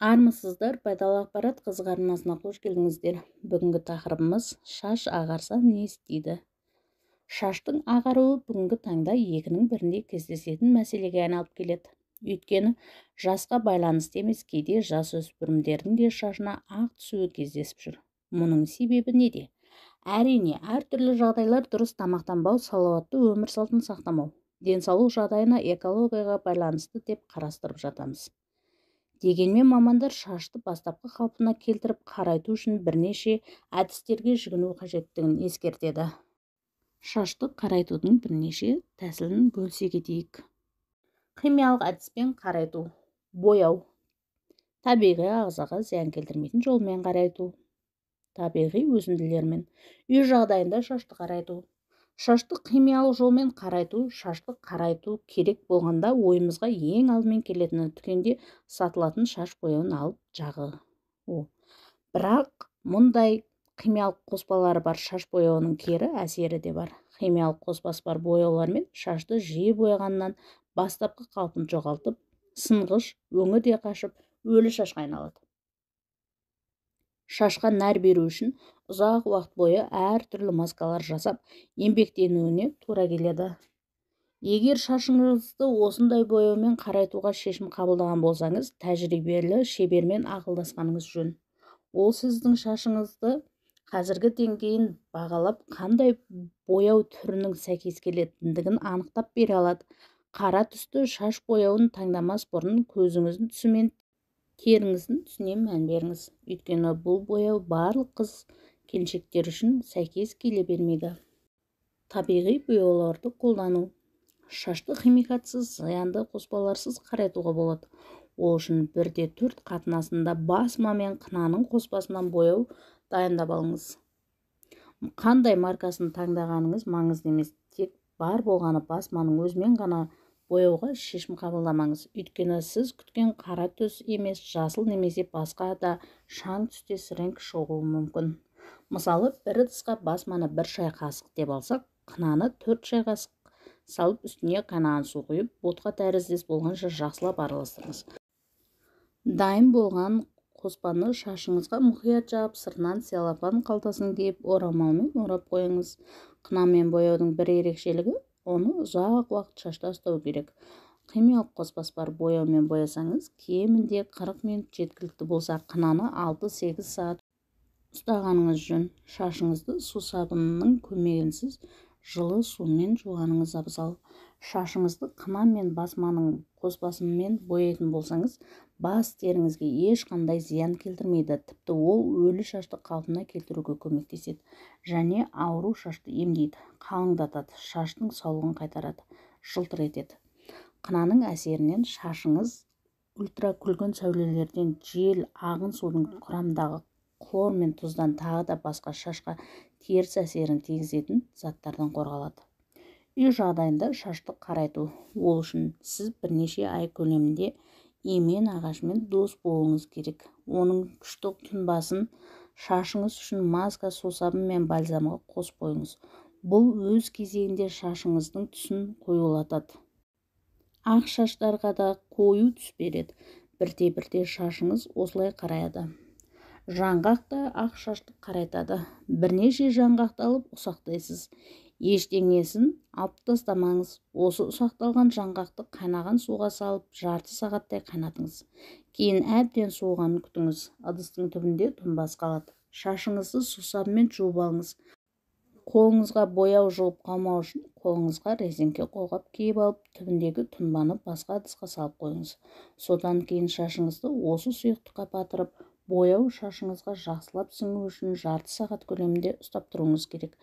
Армысыздар, пайдалы ақпарат қызық арнасына қош келдіңіздер. Бүгінгі тақырыбымыз шаш ағарса не істейді? Шаштың ағаруы бүгінгі таңда екінің бірінде кездесетін мәселеге айналып келеді. Өйткені жасқа байланысты емес, кейде жасөспірімдердің де шашына ақ түсуі кездесіп жүр. Мұның себебі неде? Әрине, әртүрлі жағдайлар: дұрыс тамақтанбау, салауатты өмір салтын сақтамау, денсаулық жағдайына, экологияға байланысты деп қарастырып жатамыз. Дегенмен мамандар шашты бастапқы қалпына келтіріп қарайту үшін бірнеше әдістерге жүгіну қажеттігін ескертеді. Шашты қарайтудың бірнеше тәсілін бөлісе кетейік. Химиялық әдіспен қарайту: бояу. Табиғи ағзаға зиян келтірмейтін жолмен қарайту. Табиғи өсінділермен. Үй жағдайында шашты қарайту. Шашты химиялық жолмен қарайту. Шашты қарайту керек болғанда ойымызға ең алдымен келетіні дүкенде сатылатын шаш бояуын алып жағу. Бірақ мұндай химиялық қоспалары бар шаш бояуының кері әсері де бар. Химиялық қоспасы бар бояулармен шашты жиі бояғаннан бастапқы қалпын жоғалтып, сынғыш, өңі де қашып, өлі шашқа айналады. Шашқа нәр беру үшін ұзақ уақыт бойы әртүрлі маскалар жасап, еңбектенуіне тура келеді. Егер шашыңызды осындай бояумен қарайтуға шешім қабылдаған болсаңыз, тәжірибелі шебермен ақылдасқаныңыз жөн. Ол сіздің шашыңызды қазіргі деңгейін бағалап, қандай бояу түрінің сәйкес келетіндігін анықтап бере алады. Қара түсті шаш бояуын таңдамас бұрын көзіңіздің түсі мен теріңіздің түсіне мән беріңіз. Өйткені бұл бояу барлық қыз-келіншектер үшін сәйкес келе бермейді. Табиғи бояуларды қолдану: шашты химикатсыз, зиянды қоспаларсыз қарайтуға болады. Ол үшін 1:4 қатынасында басма мен қынаның қоспасынан бояу дайындап алыңыз. Қандай маркасын таңдағаныңыз маңызды емес, тек бар болғаны басманың өзімен ғана бояуға шешім қабылдамаңыз. Өйткені сіз күткен қара түс емес, жасыл немесе басқа да шаң түстес реңк шығуы мүмкін. Мысалы, бір ыдысқа басманы 1 шай қасық деп алсақ, қынаны 4 шай қасық салып, үстіне қайнаған су құйып, ботқа тәріздес болғанша жақсылап араластырыңыз. Дайын болған қоспаны шашыңызға мұқият жағып, сыртынан целлофан қалтасын киіп, орамалмен орап қойыңыз. Қынамен бояудың бір ерекшелігі: оны ұзақ уақыт шашта ұстау керек. Химиялық қоспасы бар бояумен боясаңыз, кемінде 40 минут жеткілікті болса, қынаны 6-8 сағат ұстағаныңыз жөн. Шашыңызды сусабынның көмегінсіз жылы сумен жуғаныңыз абзал. Шашыңызды қына мен басманың қоспасымен бояйтын болсаңыз, бас теріңізге ешқандай зиян келтірмейді, тіпті ол өлі шашты қалпына келтіруге көмектеседі және ауру шашты емдейді, қалыңдатады, шаштың саулығын қайтарады, жылтыр етеді. Қынаның әсерінен шашыңыз ультракүлгін сәулелерден, жел, ағын судың құрамдағы хлор мен тұздан, тағы да басқа шашқа теріс әсерін тигізетін заттардан қорғалады. Үй жағдайында шашты қарайту: ол үшін сіз бірнеше ай көлемінде емен ағашымен дос болуыңыз керек. Оның күшті тұнбасын шашыңыз үшін маска, сусабын мен бальзамға қосып қойыңыз. Бұл өз кезегінде шашыңыздың түсін қоюлатады. Ақ шаштарға да қою түс береді. Бірте-бірте шашыңыз осылай қараяды. Жаңғақ та ақ шашты қарайтады. Бірнеше жаңғақты алып ұсақтайсыз. Ештеңесін алып тастамаңыз. Осы ұсақталған жаңғақты қайнаған суға салып, жарты сағаттай қайнатыңыз. Кейін әбден суығанын күтіңіз. Ыдыстың түбінде тұнбасы қалады. Шашыңызды сусабынмен жуып алыңыз. Қолыңызға бояу жұғып қалмау үшін қолыңызға резеңке қолғап киіп алып, түбіндегі тұнбаны басқа ыдысқа салып қойыңыз. Содан кейін шашыңызды осы сұйықтыққа батырып, бояу шашыңызға жақсылап сіңу үшін жарты сағат көлемінде ұстап тұруыңыз керек.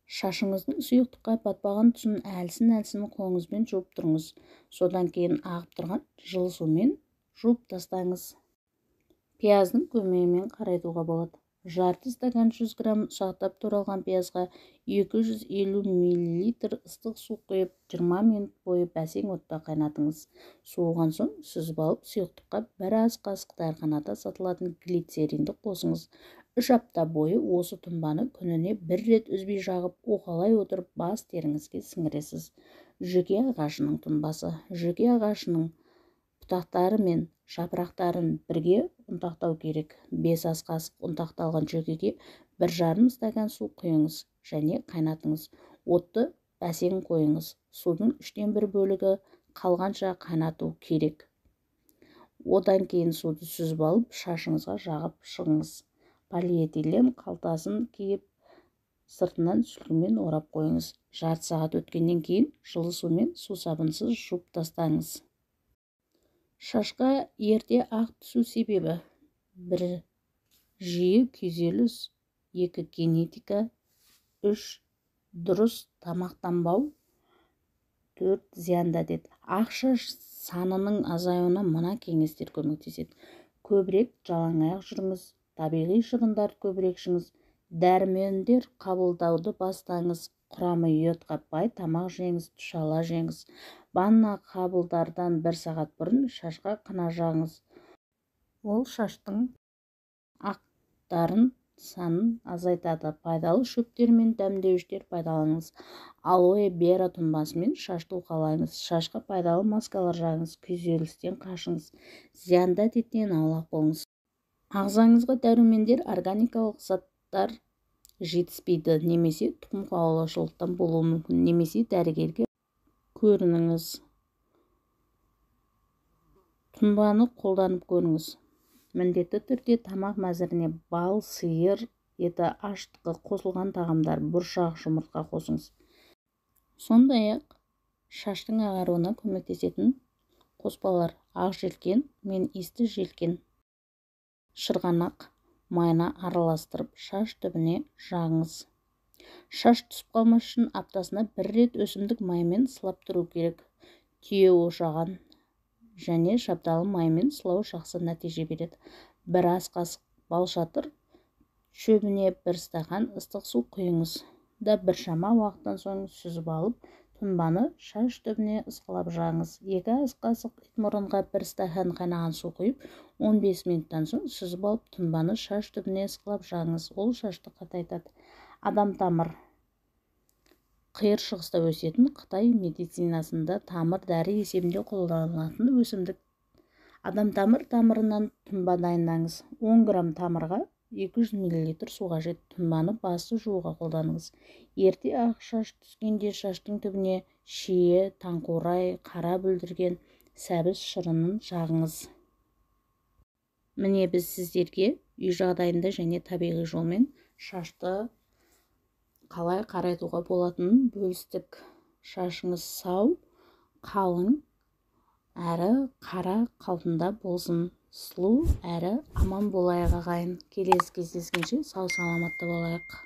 Шашыңыздың сұйықтыққа батпаған тұсын әлсін-әлсін қолыңызбен жуып тұрыңыз. Содан кейін ағып тұрған жылы сумен жуып тастаңыз. Пияздың көмегімен қарайтуға болады. Жарты стакан 100 грамм ұсақтап туралған пиязға 250 мл ыстық су құйып, 20 минут бойы бәсең отта қайнатыңыз. Суыған соң сүзіп алып, сұйықтыққа 1 ас қасық дәріханада сатылатын глицеринді қосыңыз. 3 апта бойы осы тұнбаны күніне 1 рет үзбей жағып, уқалай отырып бас теріңізге сіңіресіз. Жүке ағашының тұнбасы: жүке ағашының бұтақтары мен жапырақтарын бірге ұнтақтау керек. 5 ас қасық ұнтақталған шөкеге 1,5 стакан су құйыңыз және қайнатыңыз. Отты бәсең қойыңыз. Судың 1/3 бөлігі қалғанша қайнату керек. Одан кейін суды сүзіп алып, шашыңызға жағып шығыңыз. Полиэтилен қалтасын киіп, сыртынан сүлгімен орап қойыңыз. Жарты сағат өткеннен кейін жылы сумен сусабынсыз жуып тастаңыз. Шашқа ерте ақ түсу себебі: 1. Жиі күйзеліс, 2. Генетика, 3. Дұрыс тамақтанбау, 4. Зиянды әдет. Ақ шаш санының азаюына мына кеңестер көмектеседі. Көбірек жалаң аяқ жүріңіз, табиғи шырындар көбірек ішіңіз, дәрумендер қабылдауды бастаңыз, құрамы йодқа бай тамақ жеңіз, тұшала жеңіз. Ванна қабылдардан 1 сағат бұрын шашқа қына жағыңыз. Ол шаштың ақтарын санын азайтады. Пайдалы шөптер мен дәмдеуіштер пайдаланыңыз. Алоэ вера тұнбасымен шашты уқалаңыз. Шашқа пайдалы маскалар жағыңыз. Күйзелістен қашыңыз. Зиянды әдеттен аулақ болыңыз. Ағзаңызға дәрумендер, органикалық заттар жетіспейді, немесе тұқым қуалаушылықтан болуы мүмкін, немесе дәрігерге көрініңіз. Тұнбаны қолданып көріңіз. Міндетті түрде тамақ мәзіріне бал, сиыр еті, аштығы қосылған тағамдар, бұршақ, жұмыртқа қосыңыз. Сондай-ақ шаштың ағаруына көмектесетін қоспалар: ақ желкен мен иісті желкен, шырғанақ майына араластырып шаш түбіне жағыңыз. Шаш түсіп қалмас үшін аптасына 1 рет өсімдік майымен сылап тұру керек. Түйе ошаған және шабдалы маймен сылау жақсы нәтиже береді. 1 ас қасық балшатыр шөбіне 1 стақан ыстық су құйыңыз да біршама уақыттан соң сүзіп алып, тұнбаны шаш түбіне ысқылап жағыңыз. 2 ас қасық итмұрынға 1 стақан қайнаған су құйып, 15 минуттан соң сүзіп алып, тұнбаны шаш түбіне ысқылап жағыңыз. Ол шашты қатайтады. Адам тамыр. Қиыр шығыста өсетін, Қытай медицинасында тамыр дәрі есебінде қолданылатын өсімдік. Адам тамырынан тұнба дайындаңыз. 10 грамм тамырға 200 мл су қажет. Тұнбаны басты жууға қолданыңыз. Ерте ақ шаш түскенде шаштың түбіне шие, таңқурай, қара бүлдірген, сәбіз шырынын жағыңыз. Міне біз сіздерге үй жағдайында және табиғи жолмен шашты қалай қарайтуға болатынын бөлістік. Шашыңыз сау, қалың әрі қара қалпында болсын. Сұлу әрі аман болайық ағайын. Келесі кездескенше сау саламатта болайық.